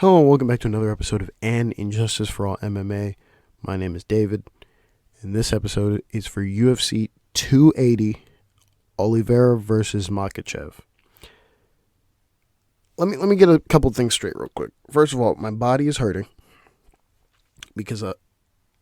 Hello and welcome back to another episode of Injustice For All MMA. My name is David, and this episode is for UFC 280, Oliveira V Makhachev. Let me get a couple things straight real quick. First of all, my body is hurting because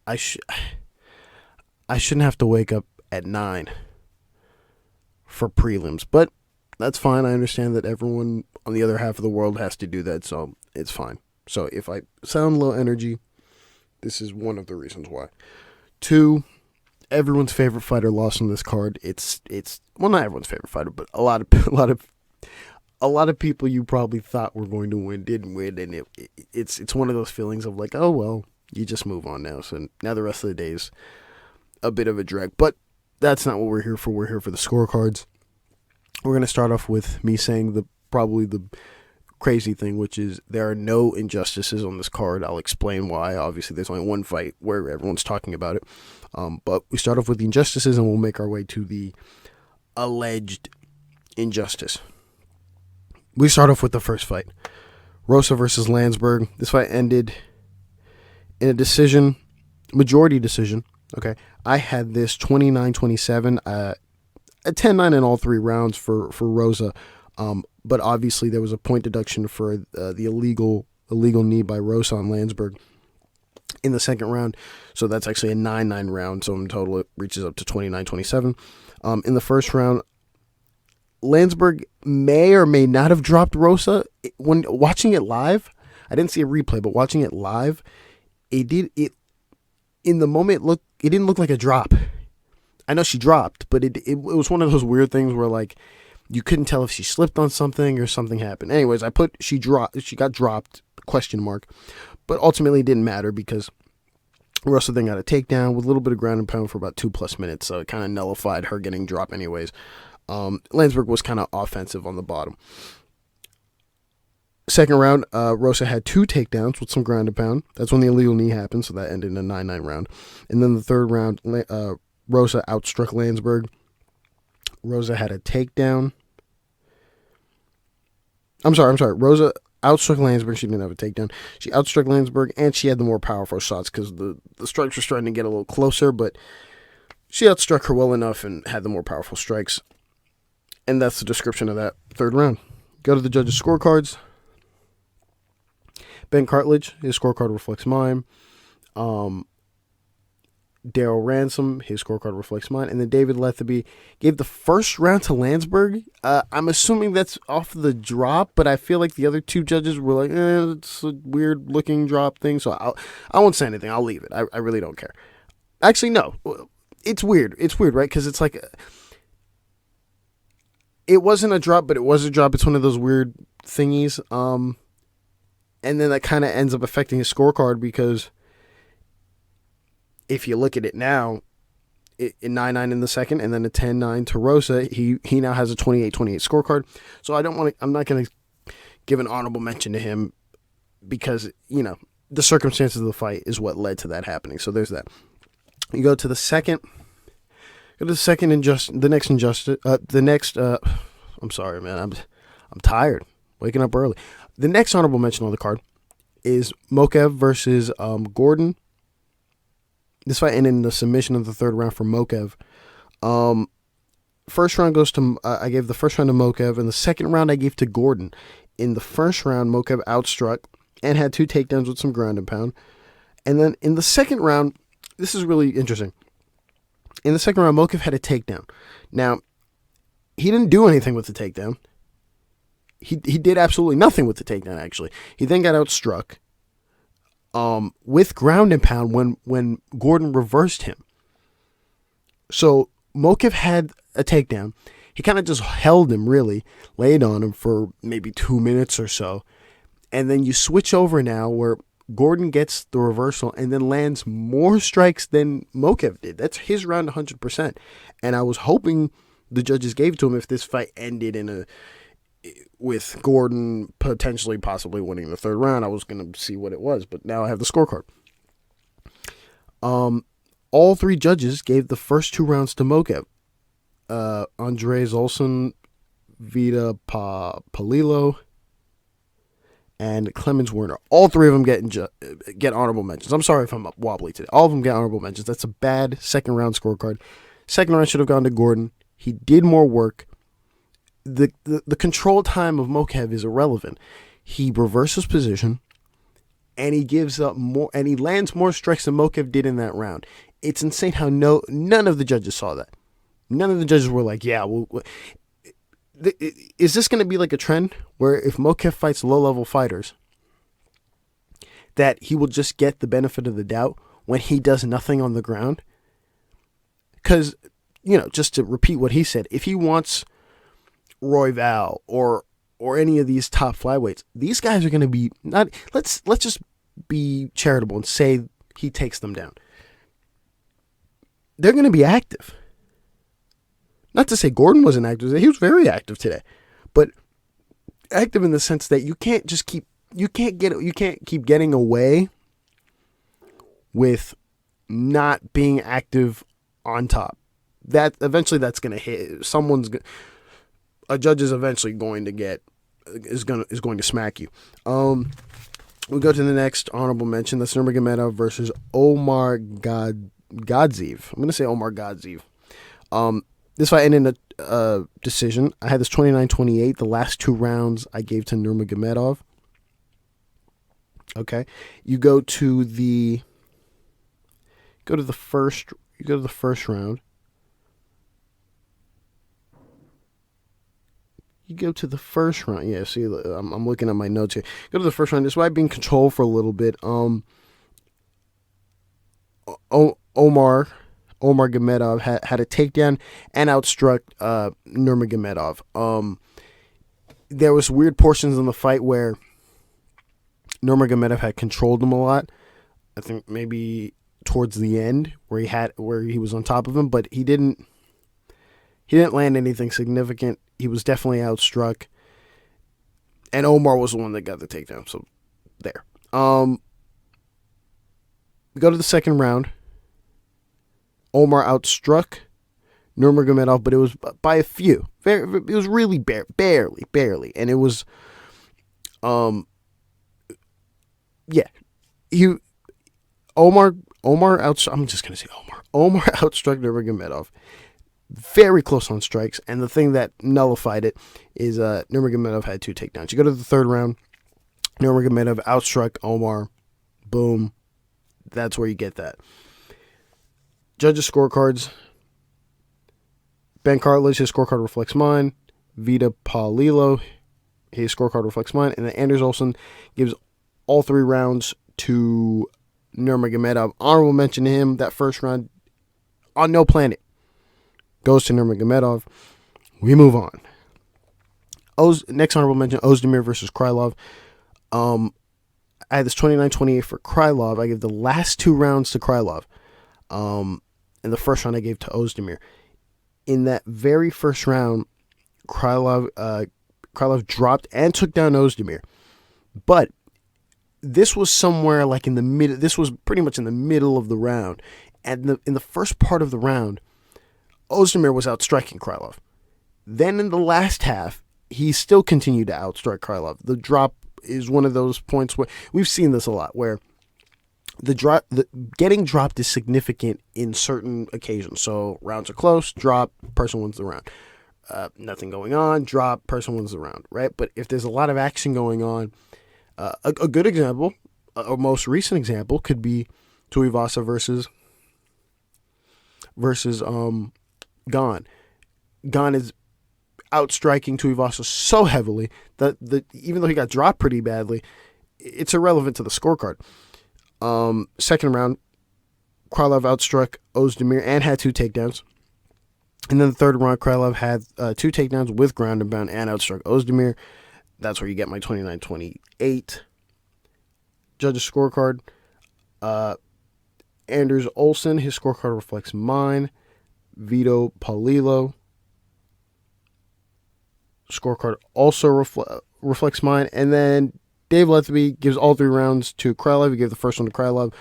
I shouldn't have to wake up at 9 for prelims, but that's fine. I understand that everyone on the other half of the world has to do that, so it's fine. So if I sound low energy, this is one of the reasons why. 2, everyone's favorite fighter lost on this card. It's well, not everyone's favorite fighter, but a lot of people you probably thought were going to win didn't win, and it's one of those feelings of like, oh well, you just move on now. So now the rest of the day is a bit of a drag, but that's not what we're here for. We're here for the scorecards. We're going to start off with me saying probably the crazy thing, which is there are no injustices on this card. I'll explain why. Obviously, there's only one fight where everyone's talking about it. But we start off with the injustices, and we'll make our way to the alleged injustice. We start off with the first fight. Rosa versus Landsberg. This fight ended in a decision, majority decision. Okay. I had this 29-27, a 10-9 in all 3 rounds for Rosa. But obviously there was a point deduction for the illegal knee by Rosa on Landsberg in the second round. So that's actually a 9-9 round. So in total it reaches up to 29-27. In the first round, Landsberg may or may not have dropped Rosa. When watching it live, I didn't see a replay, but watching it live, it in the moment it didn't look like a drop. I know she dropped, but it was one of those weird things where like you couldn't tell if she slipped on something or something happened. Anyways, I put she got dropped, ? But ultimately it didn't matter because Rosa then got a takedown with a little bit of ground and pound for about 2+ minutes, so it kind of nullified her getting dropped anyways. Landsberg was kind of offensive on the bottom. Second round, Rosa had 2 takedowns with some ground and pound. That's when the illegal knee happened, so that ended in a 9-9 round. And then the third round, Rosa outstruck Landsberg. Rosa had a takedown. I'm sorry. Rosa outstruck Landsberg. She didn't have a takedown. She outstruck Landsberg, and she had the more powerful shots because the strikes were starting to get a little closer, but she outstruck her well enough and had the more powerful strikes. And that's the description of that third round. Go to the judges' scorecards. Ben Cartledge, his scorecard reflects mine. Daryl Ransom, his scorecard reflects mine. And then David Letheby gave the first round to Landsberg. I'm assuming that's off the drop, but I feel like the other 2 judges were like, it's a weird looking drop thing. So I won't say anything. I'll leave it. I really don't care. Actually, no. It's weird. It's weird, right? Because it's like, it wasn't a drop, but it was a drop. It's one of those weird thingies. And then that kind of ends up affecting his scorecard because if you look at it now, in 9-9 in the second and then a 10-9 to Rosa, he now has a 28-28 scorecard. So I'm not going to give an honorable mention to him because, the circumstances of the fight is what led to that happening. So there's that. You go to the second injustice, I'm sorry, man. I'm tired. Waking up early. The next honorable mention on the card is Mokaev versus Gordon. This fight ended in the submission of the third round for Mokaev. First round goes to I gave the first round to Mokaev, and the second round I gave to Gordon. In the first round, Mokaev outstruck and had 2 takedowns with some ground and pound. And then in the second round, this is really interesting. In the second round, Mokaev had a takedown. Now, he didn't do anything with the takedown. He did absolutely nothing with the takedown, actually. He then got outstruck with ground and pound when Gordon reversed him. So Mokaev had a takedown. He kind of just held him, really, laid on him for maybe 2 minutes or so. And then you switch over now where Gordon gets the reversal and then lands more strikes than Mokaev did. That's his round 100%. And I was hoping the judges gave it to him if this fight ended with Gordon possibly winning the third round. I was going to see what it was, but now I have the scorecard. All 3 judges gave the first 2 rounds to Mokaev. Andrei Zolson, Vita Palilo, and Clemens Werner. All three of them get honorable mentions. I'm sorry if I'm wobbly today. All of them get honorable mentions. That's a bad second round scorecard. Second round should have gone to Gordon. He did more work. The control time of Mokaev is irrelevant. He reverses position, and he gives up more, and he lands more strikes than Mokaev did in that round. It's insane how none of the judges saw that. None of the judges were like, yeah, is this going to be like a trend where if Mokaev fights low-level fighters, that he will just get the benefit of the doubt when he does nothing on the ground? Because, just to repeat what he said, if he wants Royval or any of these top flyweights, these guys are going to be not. Let's just be charitable and say he takes them down. They're going to be active. Not to say Gordon wasn't active. He was very active today, but active in the sense that you can't keep getting away with not being active on top. That eventually that's going to hit. A judge is eventually going to is going to smack you. We go to the next honorable mention. That's Nurmagomedov versus Omargadzhiev. I'm going to say Omargadzhiev. This fight ended in a decision. I had this 29-28. The last two rounds I gave to Nurmagomedov. Okay, you go to the first round. You go to the first round. Yeah, see, I'm looking at my notes here. Go to the first round. This fight being controlled for a little bit. Omargadzhiev had a takedown and outstruck Nurmagomedov. There was weird portions in the fight where Nurmagomedov had controlled him a lot. I think maybe towards the end where he was on top of him, but he didn't land anything significant. He was definitely outstruck, and Omar was the one that got the takedown. So there. We go to the second round. Omar outstruck Nurmagomedov, but it was by a few. It was really barely, and it was, Omar outstruck. I'm just gonna say Omar outstruck Nurmagomedov, very close on strikes, and the thing that nullified it is Nurmagomedov had two takedowns. You go to the third round. Nurmagomedov outstruck Omar. Boom. That's where you get that. Judges' scorecards. Ben Cartlidge, his scorecard reflects mine. Vita Paulilo, his scorecard reflects mine. And then Anders Olsen gives all three rounds to Nurmagomedov. Honorable mention to him, that first round on no planet goes to Nurmagomedov. We move on. Next honorable mention, Oezdemir versus Krylov. I had this 29-28 for Krylov. I gave the last two rounds to Krylov. And the first round I gave to Oezdemir. In that very first round, Krylov dropped and took down Oezdemir. But this was somewhere like in the middle. This was pretty much in the middle of the round. And in the first part of the round, Oezdemir was outstriking Krylov. Then in the last half, he still continued to outstrike Krylov. The drop is one of those points where we've seen this a lot, where the getting dropped is significant in certain occasions. So rounds are close, drop, person wins the round. Nothing going on, drop, person wins the round, right? But if there's a lot of action going on, a good example, a most recent example, could be Tuivasa versus Gane. Gane is outstriking Tuivasa so heavily that even though he got dropped pretty badly, it's irrelevant to the scorecard. Second round, Krylov outstruck Oezdemir and had two takedowns. And then the third round, Krylov had two takedowns with ground and pound and outstruck Oezdemir. That's where you get my 29-28. Judges' scorecard. Anders Olsen, his scorecard reflects mine. Vito Paulilo, scorecard also reflects mine. And then Dave Lethaby gives all three rounds to Krylov. He gave the first one to Krylov.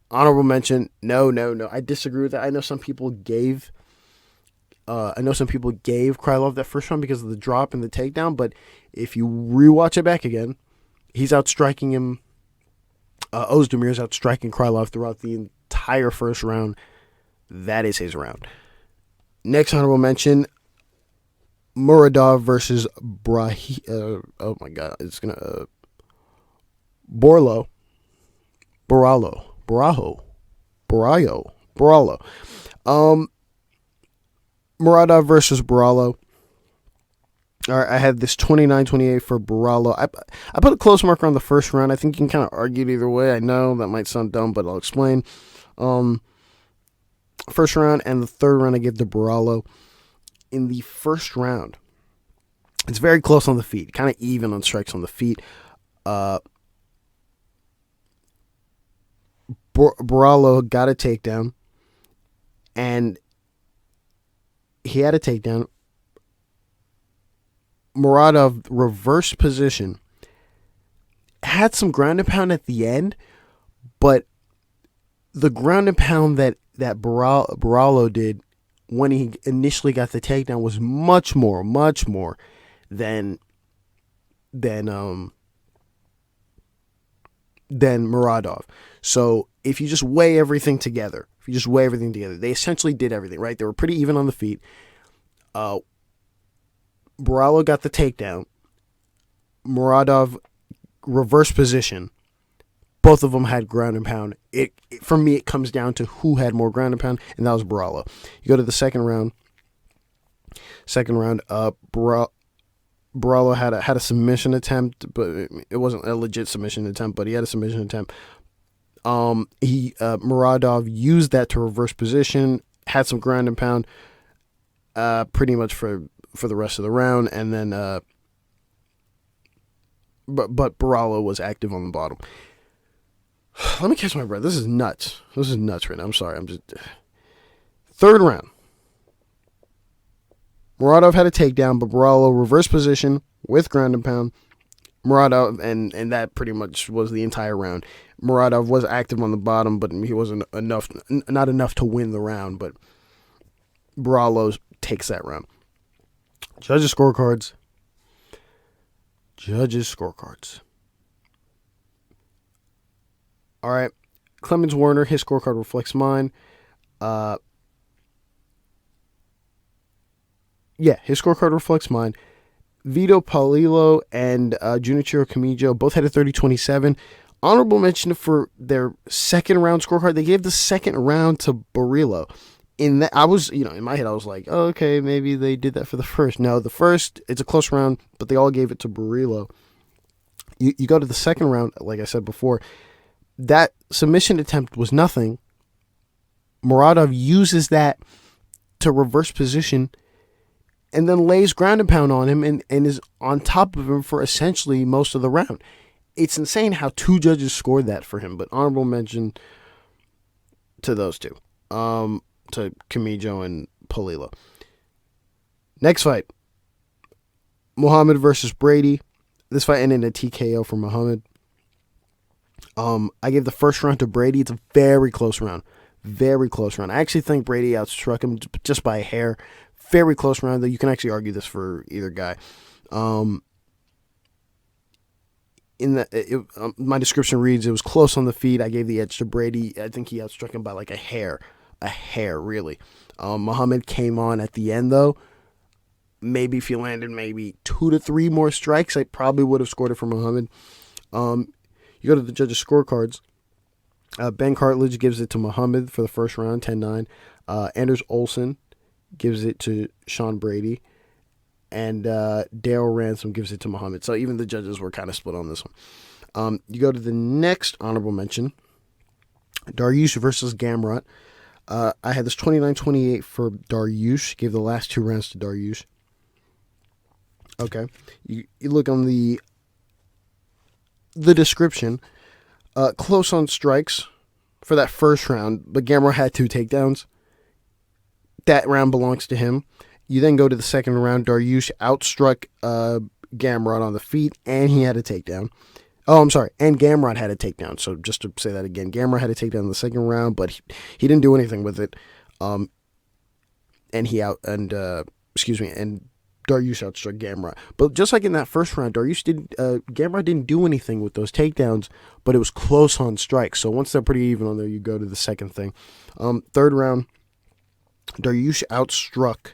Honorable mention, no. I disagree with that. I know some people gave Krylov that first round because of the drop and the takedown, but if you rewatch it back again, He's outstriking him. Oezdemir is outstriking Krylov throughout the entire first round. That is his round. Next honorable mention, Muradov versus oh my god, it's gonna Borralho. Muradov versus Borralho. All right, I had this 29-28 for Borralho. I put a close marker on the first round. I think you can kind of argue it either way. I know that might sound dumb, but I'll explain. First round and the third round I give to Borralho. In the first round, it's very close on the feet, kind of even on strikes on the feet. Borralho got a takedown, and he had a takedown. Muradov reversed position, had some ground and pound at the end, but the ground and pound that Borralho did when he initially got the takedown was much more than Muradov. So if you just weigh everything together, they essentially did everything, right? They were pretty even on the feet. Borralho got the takedown. Muradov reverse position. Both of them had ground and pound. For me, it comes down to who had more ground and pound, and that was Borralho. You go to the second round. Borralho had a submission attempt, but it wasn't a legit submission attempt. But he had a submission attempt. Muradov used that to reverse position, had some ground and pound, pretty much for the rest of the round, and then but Borralho was active on the bottom. Let me catch my breath. This is nuts right now. I'm sorry. Third round. Muradov had a takedown, but Borralho reverse position with ground and pound. Muradov, and that pretty much was the entire round. Muradov was active on the bottom, but he wasn't not enough to win the round, but Borralho takes that round. Judges' scorecards. All right. Clemens Warner, his scorecard reflects mine. His scorecard reflects mine. Vito Palillo and Junichiro Kamijo both had a 30-27. Honorable mention for their second round scorecard. They gave the second round to Borralho. In that, I was, in my head, I was like, oh, okay, maybe they did that for the first. No, the first, it's a close round, but they all gave it to Borralho. You go to the second round, like I said before, that submission attempt was nothing. Muradov uses that to reverse position and then lays ground and pound on him and is on top of him for essentially most of the round. It's insane how two judges scored that for him, but honorable mention to those two. To Kamijo and Palillo. Next fight. Muhammad versus Brady. This fight ended in a TKO for Muhammad. I gave the first round to Brady. It's a very close round. I actually think Brady outstruck him just by a hair. Very close round, though. You can actually argue this for either guy. My description reads, it was close on the feet. I gave the edge to Brady. I think he outstruck him by like a hair, really. Muhammad came on at the end, though. Maybe if he landed maybe 2 to 3 more strikes, I probably would have scored it for Muhammad. You go to the judges' scorecards. Ben Cartledge gives it to Muhammad for the first round, 10-9. Anders Olsen gives it to Sean Brady. And Dale Ransom gives it to Muhammad. So even the judges were kind of split on this one. You go to the next honorable mention. Dariush versus Gamrot. I had this 29-28 for Dariush. Gave the last 2 rounds to Dariush. Okay. You look on the description. Close on strikes for that first round, but Gamrot had 2 takedowns. That round belongs to him. You then go to the second round. Dariush outstruck Gamrot on the feet, and he had a takedown. Oh, I'm sorry. And Gamrot had a takedown. So just to say that again, Gamrot had a takedown in the second round, but he didn't do anything with it. And Dariush outstruck Gamrot. But just like in that first round, Gamrot didn't do anything with those takedowns, but it was close on strikes. So once they're pretty even on there, you go to the second thing. Third round, Dariush outstruck,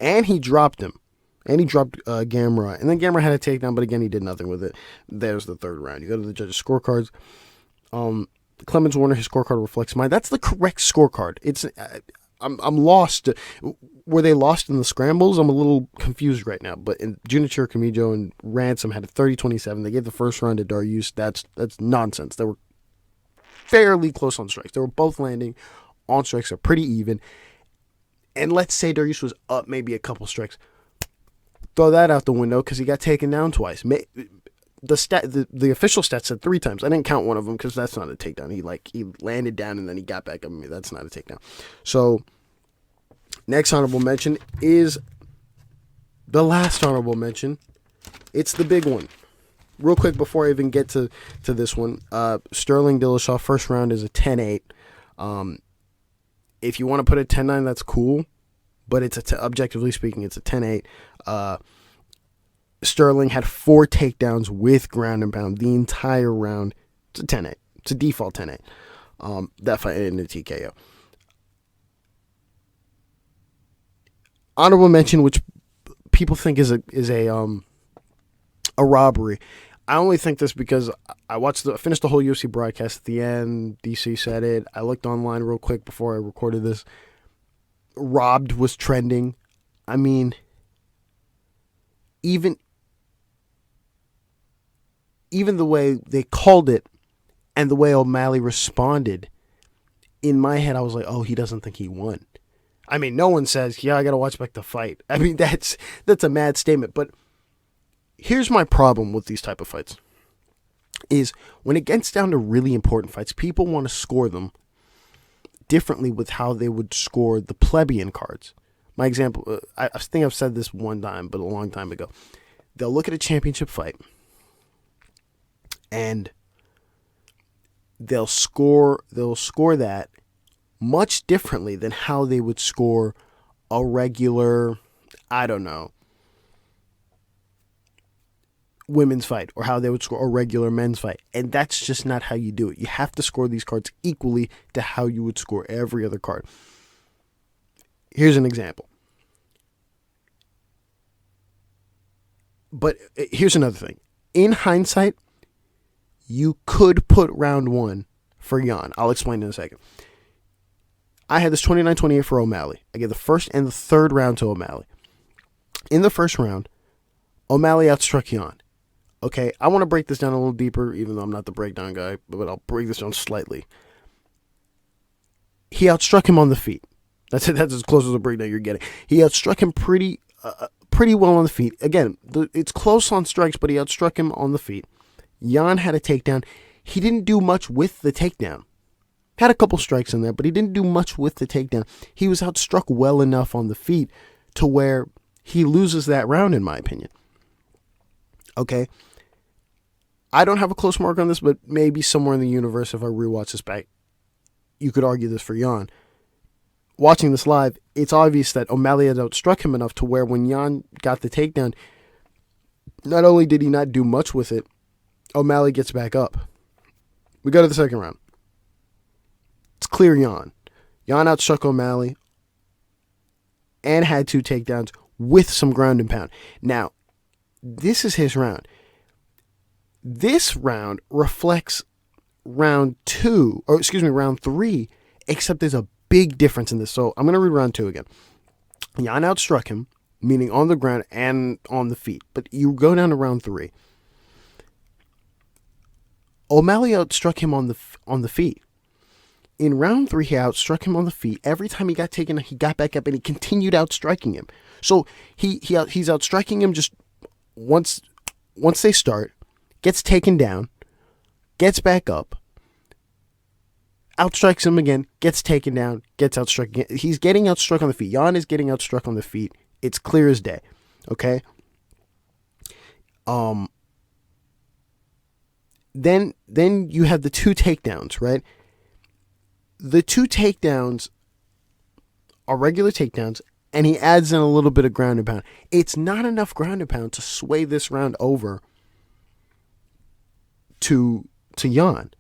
and he dropped him. And he dropped Gamrot. And then Gamrot had a takedown, but again, he did nothing with it. There's the third round. You go to the judges' scorecards. Clemens Warner, his scorecard reflects mine. That's the correct scorecard. I'm lost. Were they lost in the scrambles? I'm a little confused right now. But Junichiro Kamijo and Ransom had a 30-27. They gave the first round to Dariush. That's nonsense. They were fairly close on strikes. They were both landing on strikes. They're pretty even. And let's say Dariush was up maybe a couple strikes. Throw that out the window because he got taken down twice. The official stat said 3 times. I didn't count one of them because that's not a takedown. He landed down and then he got back up. I mean, that's not a takedown. So next honorable mention is the last honorable mention. It's the big one. Real quick before I even get to this one, Sterling Dillashaw, first round is a 10-8. If you want to put it 10-9, that's cool. But it's objectively speaking, it's a 10-8. Sterling had 4 takedowns with ground and pound the entire round. It's a 10-8. It's a default 10-8. That fight ended in a TKO. Honorable mention, which people think is a robbery. I only think this because I finished the whole UFC broadcast at the end. DC said it. I looked online real quick before I recorded this. Robbed was trending. I mean, even the way they called it and the way O'Malley responded, in my head I was like, oh, he doesn't think he won. I mean, no one says, yeah, I got to watch back the fight. I mean, that's a mad statement. But here's my problem with these type of fights. Is when it gets down to really important fights, people want to score them differently with how they would score the plebeian cards. My example, I think I've said this one time, but a long time ago. They'll look at a championship fight and they'll score that much differently than how they would score a regular, I don't know, women's fight, or how they would score a regular men's fight. And that's just not how you do it. You have to score these cards equally to how you would score every other card. Here's an example. But here's another thing. In hindsight, you could put round 1 for Jan. I'll explain in a second. I had this 29-28 for O'Malley. I gave the first and the third round to O'Malley. In the first round, O'Malley outstruck Jan. Okay, I want to break this down a little deeper, even though I'm not the breakdown guy, but I'll break this down slightly. He outstruck him on the feet. That's as close as a breakdown you're getting. He outstruck him pretty well on the feet. Again, it's close on strikes, but he outstruck him on the feet. Jan had a takedown. He didn't do much with the takedown. Had a couple strikes in there, but he didn't do much with the takedown. He was outstruck well enough on the feet to where he loses that round, in my opinion. Okay? I don't have a close mark on this, but maybe somewhere in the universe, if I rewatch this back, you could argue this for Jan. Watching this live, it's obvious that O'Malley had outstruck him enough to where when Jan got the takedown, not only did he not do much with it, O'Malley gets back up. We go to the second round. It's clear Jan. Jan outstruck O'Malley and had 2 takedowns with some ground and pound. Now, this is his round. This round reflects round 3, except there's a big difference in this. So I'm going to read round 2 again. Jan outstruck him, meaning on the ground and on the feet. But you go down to round 3. O'Malley outstruck him on the feet. In round 3, he outstruck him on the feet. Every time he got taken, he got back up and he continued outstriking him. So he's outstriking him just once they start, gets taken down, gets back up, outstrikes him again, gets taken down, gets outstruck again. He's getting outstruck on the feet. Jan is getting outstruck on the feet. It's clear as day. Okay? Then you have the 2 takedowns, right? The 2 takedowns are regular takedowns, and he adds in a little bit of ground and pound. It's not enough ground and pound to sway this round over to Jan.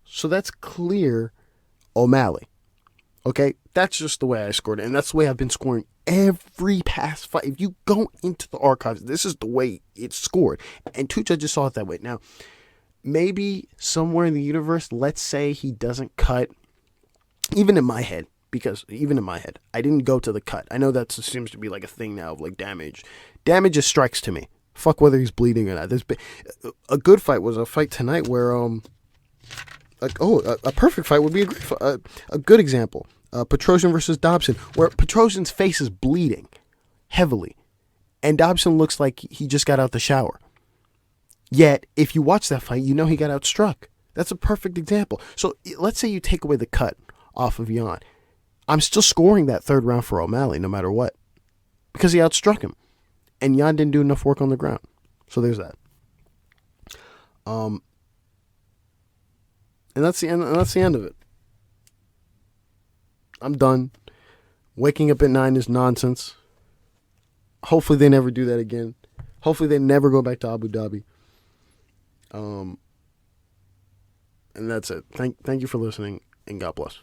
So that's clear O'Malley. Okay? That's just the way I scored it. And that's the way I've been scoring every past fight. If you go into the archives, this is the way it's scored. And two judges saw it that way. Now, maybe somewhere in the universe, let's say he doesn't cut, even in my head, because even in my head, I didn't go to the cut. I know that seems to be like a thing now of like damage. Damage is strikes to me. Fuck whether he's bleeding or not. A good fight was a fight tonight where a perfect fight would be a good example. Petrosyan versus Dobson, where Petrosyan's face is bleeding heavily, and Dobson looks like he just got out the shower. Yet, if you watch that fight, you know he got outstruck. That's a perfect example. So let's say you take away the cut off of Jan. I'm still scoring that third round for O'Malley no matter what, because he outstruck him, and Jan didn't do enough work on the ground. So there's that. And that's the end. And that's the end of it. I'm done. Waking up at 9 is nonsense. Hopefully they never do that again. Hopefully they never go back to Abu Dhabi. And that's it. Thank you for listening, and God bless.